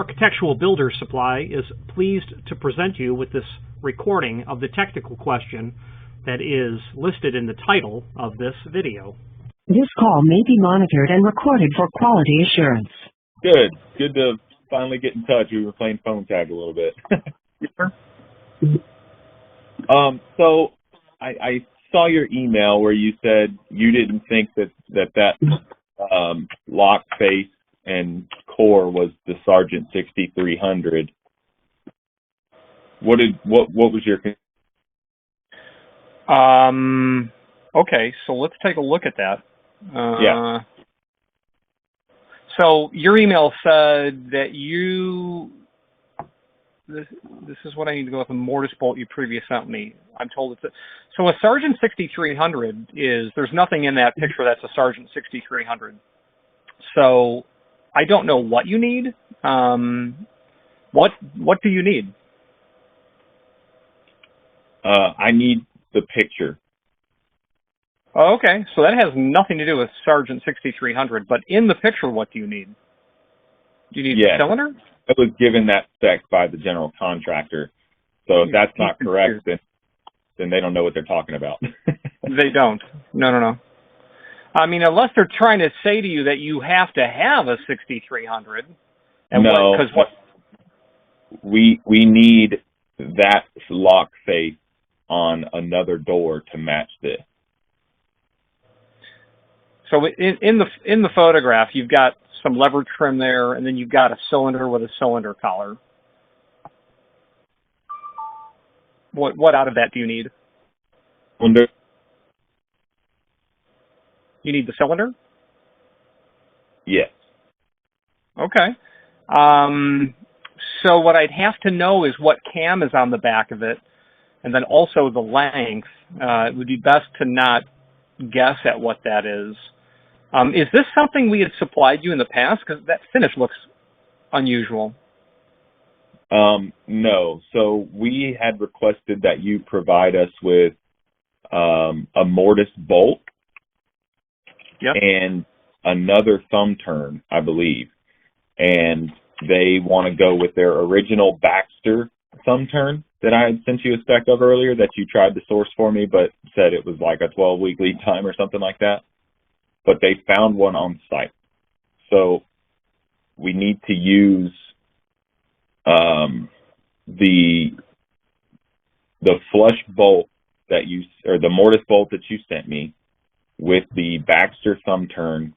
Architectural Builders Supply is pleased to present you with this recording of the technical question that is listed in the title of this video. This call may be monitored and recorded for quality assurance. Good. Good to finally get in touch. We were playing phone tag a little bit. Sure. So I saw your email where you said you didn't think that lock face and core was the Sargent 6300. What was your? Okay, so let's take a look at that. Yeah. So your email said that this is what I need to go with, a Mortise Bolt you previously sent me. I'm told so a Sargent 6300 there's nothing in that picture that's a Sargent 6300. So I don't know what you need. What do you need? I need the picture. Oh, okay, so that has nothing to do with Sargent 6300, but in the picture, what do you need? Do you need a cylinder? I was given that spec by the general contractor, so if that's not correct, then they don't know what they're talking about. They don't. No. I mean, unless they're trying to say to you that you have to have a 6300. And no, we need that lock face on another door to match this. So in the photograph, you've got some lever trim there, and then you've got a cylinder with a cylinder collar. What out of that do you need? Cylinder. You need the cylinder? Yes. Okay. So what I'd have to know is what cam is on the back of it, and then also the length. It would be best to not guess at what that is. Is this something we had supplied you in the past? Because that finish looks unusual. No. So we had requested that you provide us with a Mortise Bolt. Yep. And another thumb turn, I believe. And they want to go with their original Baxter thumb turn that I had sent you a spec of earlier that you tried to source for me, but said it was like a 12-week lead time or something like that. But they found one on site. So we need to use the flush bolt or the Mortise Bolt that you sent me with the Baxter thumb turn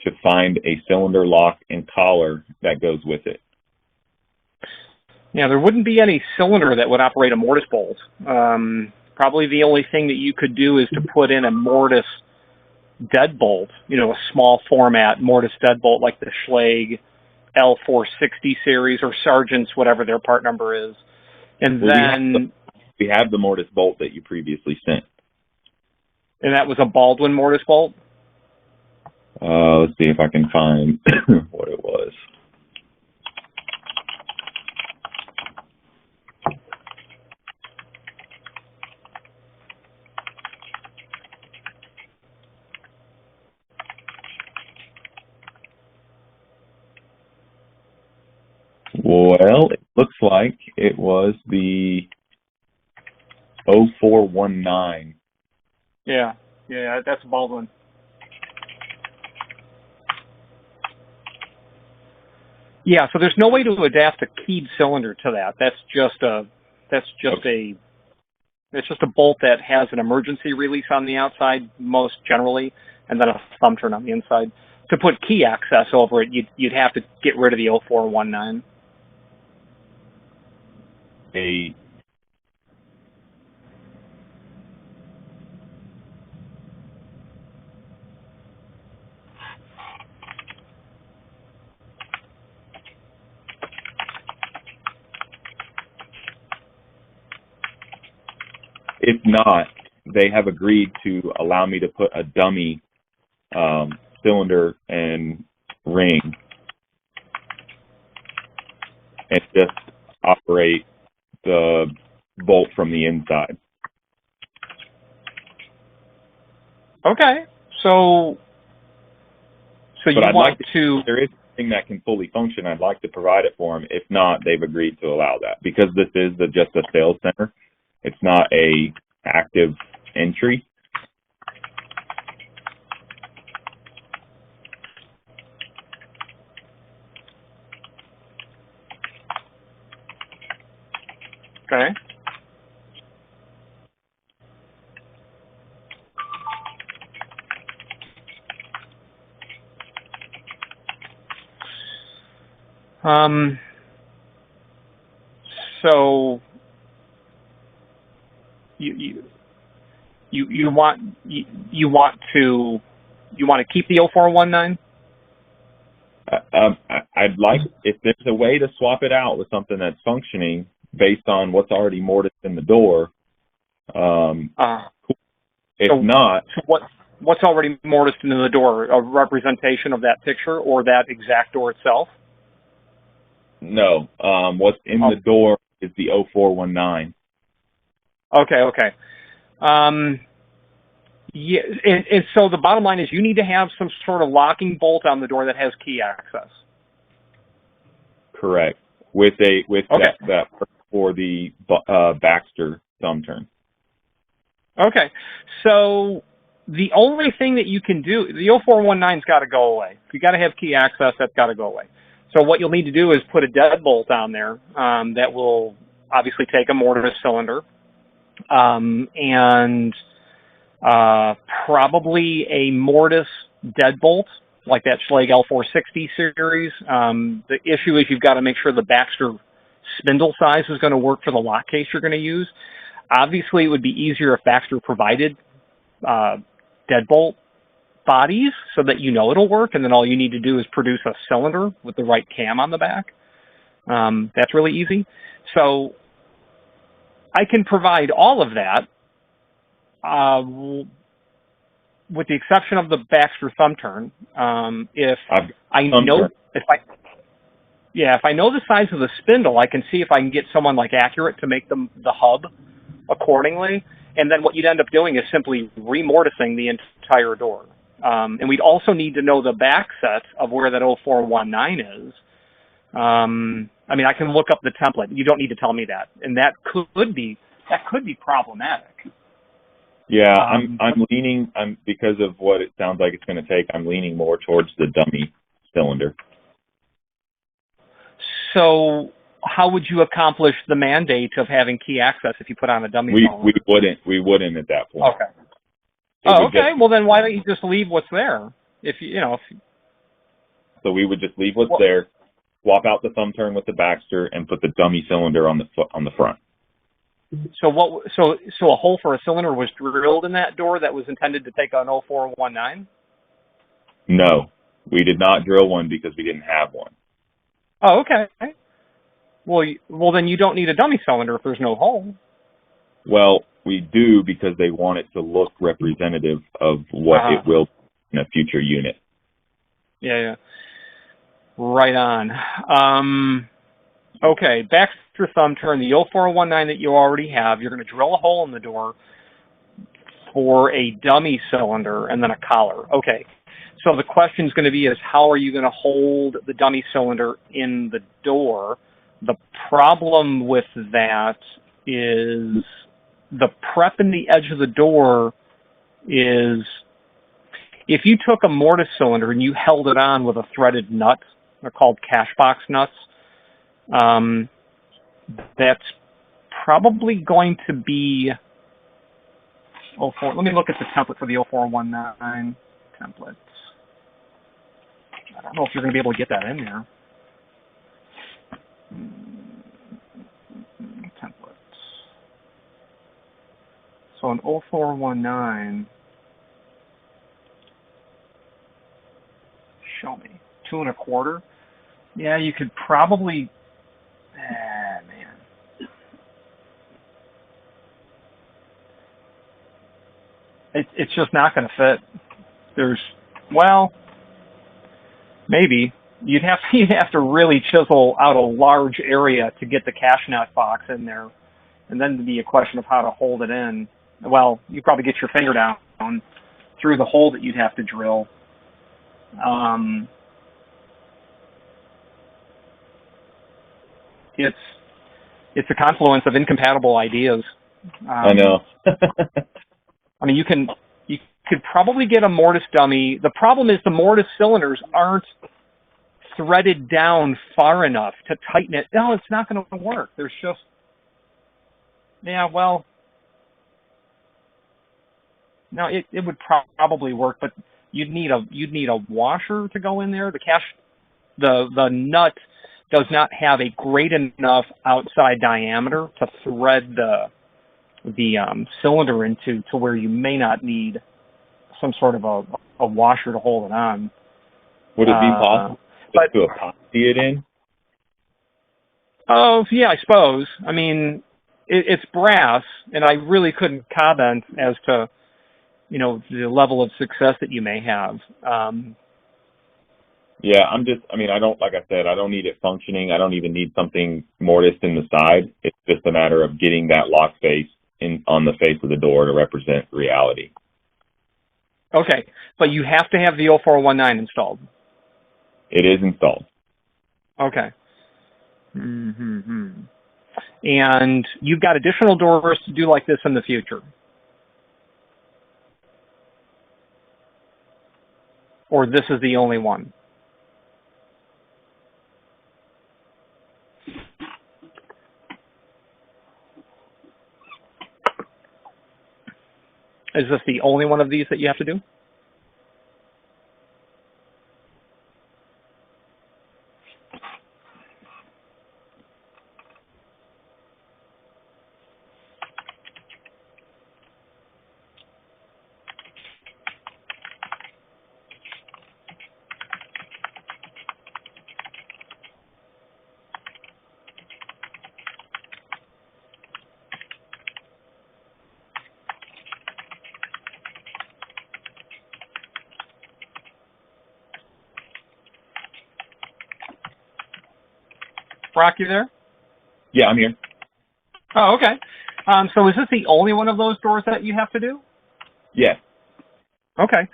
to find a cylinder lock and collar that goes with it. Yeah, there wouldn't be any cylinder that would operate a Mortise Bolt. Probably the only thing that you could do is to put in a Mortise deadbolt, a small format Mortise deadbolt like the Schlage L460 series or Sargent's, whatever their part number is. And then we have the Mortise Bolt that you previously sent. And that was a Baldwin Mortise Bolt? Let's see if I can find what it was. Well, it looks like it was the 0419. Yeah, that's Baldwin. Yeah, so there's no way to adapt a keyed cylinder to that. That's just a bolt that has an emergency release on the outside, most generally, and then a thumb turn on the inside. To put key access over it, you'd have to get rid of the 0419. If not, they have agreed to allow me to put a dummy cylinder and ring and just operate the bolt from the inside. Okay, so you want to? something that can fully function, I'd like to provide it for them. If not, they've agreed to allow that because this is just a sales center. It's not a active entry. Okay. So you want to keep the 0419? I'd like, if there's a way to swap it out with something that's functioning based on what's already mortised in the door. If not, what's already mortised into the door? A representation of that picture or that exact door itself? No. What's in the door is the 0419. Okay. Yeah, and so the bottom line is you need to have some sort of locking bolt on the door that has key access. Correct. With that for the Baxter thumb turn. Okay. So the only thing that you can do, the 0419's got to go away. If you got to have key access, that's got to go away. So what you'll need to do is put a deadbolt on there that will obviously take a mortise cylinder and probably a mortise deadbolt like that Schlage L460 series. The issue is you've got to make sure the Baxter spindle size is going to work for the lock case you're going to use. Obviously, it would be easier if Baxter provided deadbolt bodies so that you know it'll work, and then all you need to do is produce a cylinder with the right cam on the back. That's really easy. So I can provide all of that with the exception of the Baxter thumb turn. If I know the size of the spindle, I can see if I can get someone like Accurate to make the hub accordingly. And then what you'd end up doing is simply remortising the entire door. And we'd also need to know the back set of where that 0419 is. I mean, I can look up the template. You don't need to tell me that. And that could be problematic. Yeah, I'm leaning, because of what it sounds like it's going to take, I'm leaning more towards the dummy cylinder. So how would you accomplish the mandate of having key access if you put on a dummy cylinder? We wouldn't at that point. Okay. Okay. Well, then why don't you just leave what's there? So we would just leave what's there, swap out the thumb turn with the Baxter, and put the dummy cylinder on the front. So a hole for a cylinder was drilled in that door that was intended to take an 0419? No, we did not drill one because we didn't have one. Oh, okay. Well, then you don't need a dummy cylinder if there's no hole. Well, we do because they want it to look representative of what it will be in a future unit. Yeah. Right on. Okay, Baxter thumb turn, the 0419 that you already have, you're going to drill a hole in the door for a dummy cylinder and then a collar. Okay, so the question is going to be is how are you going to hold the dummy cylinder in the door? The problem with that is the prep in the edge of the door is if you took a mortise cylinder and you held it on with a threaded nut, they're called cash box nuts, that's probably going to be 04. Let me look at the template for the 0419 templates. I don't know if you're going to be able to get that in there. Templates. So an 0419. Show me 2 1/4. Yeah, you could probably. Man. It's just not going to fit. Maybe. You'd have to really chisel out a large area to get the cash nut box in there. And then it'd be a question of how to hold it in. Well, you probably get your finger down through the hole that you'd have to drill. it's a confluence of incompatible ideas. I know. I mean, you could probably get a mortise dummy. The problem is the mortise cylinders aren't threaded down far enough to tighten it. No, it's not going to work. There's just, yeah, well, no, it would probably work, but you'd need a washer to go in there. The nut does not have a great enough outside diameter to thread the cylinder into to where you may not need some sort of a washer to hold it on. Would it be possible to epoxy it in? Oh, yeah, I suppose. I mean, it's brass, and I really couldn't comment as to, the level of success that you may have. Yeah, like I said, I don't need it functioning. I don't even need something mortised in the side. It's just a matter of getting that lock face on the face of the door to represent reality. Okay, but you have to have the 0419 installed. It is installed. Okay. Mm-hmm. And you've got additional doors to do like this in the future? Or this is the only one? Is this the only one of these that you have to do? Brock, you there? Yeah, I'm here. Oh, okay. So is this the only one of those doors that you have to do? Yes. Okay.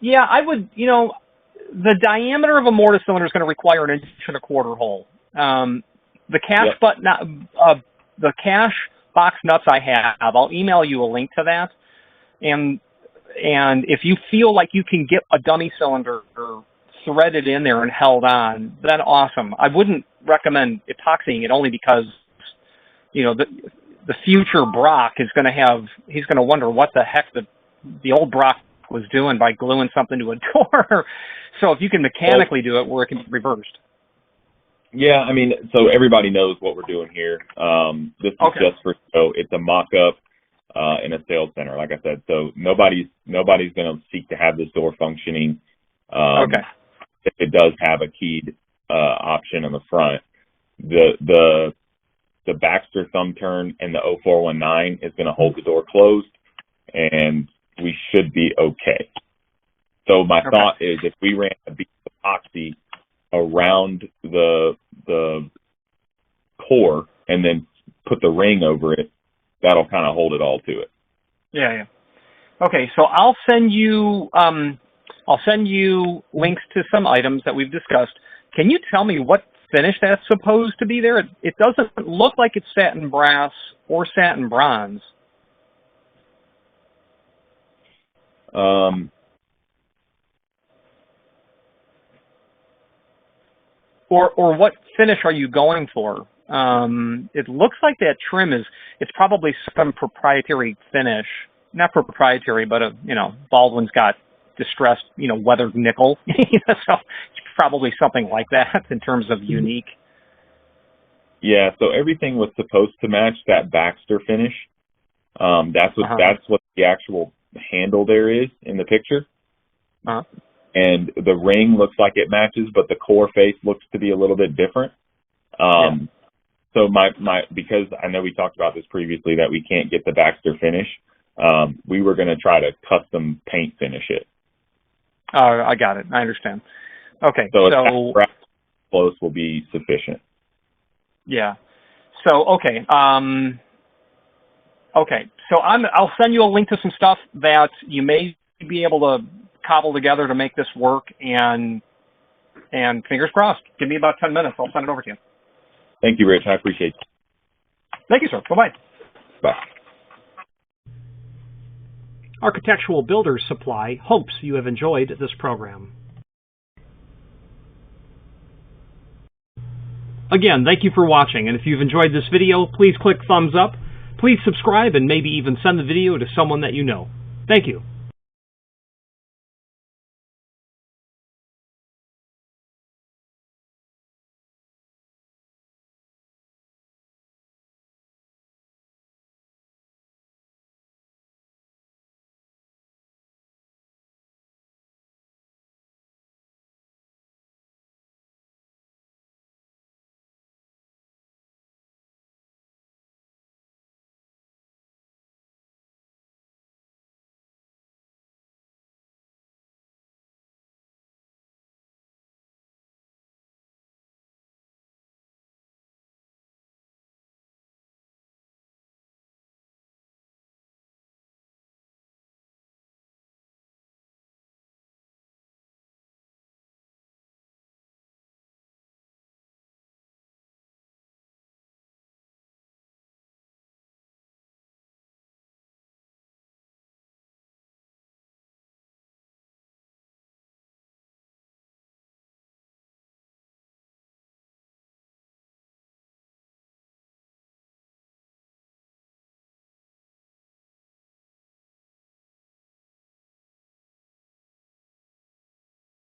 Yeah, I would, the diameter of a mortise cylinder is going to require an 1.25 inch hole. The cash the cash box nuts I have, I'll email you a link to that. And if you feel like you can get a dummy cylinder threaded in there and held on, then awesome. I wouldn't recommend epoxying it only because, the future Brock is going to he's going to wonder what the heck the old Brock was doing by gluing something to a door. So if you can mechanically do it where it can be reversed. Yeah, so everybody knows what we're doing here. This is just for show. It's a mock-up in a sales center, like I said. So nobody's going to seek to have this door functioning. If it does have a keyed option on the front, the Baxter thumb turn and the 0419 is going to hold the door closed, and we should be okay. So my thought is if we ran a bead of epoxy around the core and then put the ring over it, that'll kind of hold it all to it. Yeah. Okay, so I'll send you links to some items that we've discussed. Can you tell me what finish that's supposed to be there? It doesn't look like it's satin brass or satin bronze. Or what finish are you going for? It looks like that trim it's probably some proprietary finish. Not proprietary, but Baldwin's got distressed, weathered nickel. So it's probably something like that in terms of unique. Yeah, so everything was supposed to match that Baxter finish. That's what the actual handle there is in the picture. And the ring looks like it matches, but the core face looks to be a little bit different. So because I know we talked about this previously that we can't get the Baxter finish, we were going to try to custom paint finish it. Oh, I got it. I understand. Okay. So close will be sufficient. Yeah. So, okay. So I'll send you a link to some stuff that you may be able to cobble together to make this work. And And fingers crossed. Give me about 10 minutes. I'll send it over to you. Thank you, Rich. I appreciate it. Thank you, sir. Bye-bye. Bye. Architectural Builders Supply hopes you have enjoyed this program. Again, thank you for watching, and if you've enjoyed this video, please click thumbs up, please subscribe, and maybe even send the video to someone that you know. Thank you.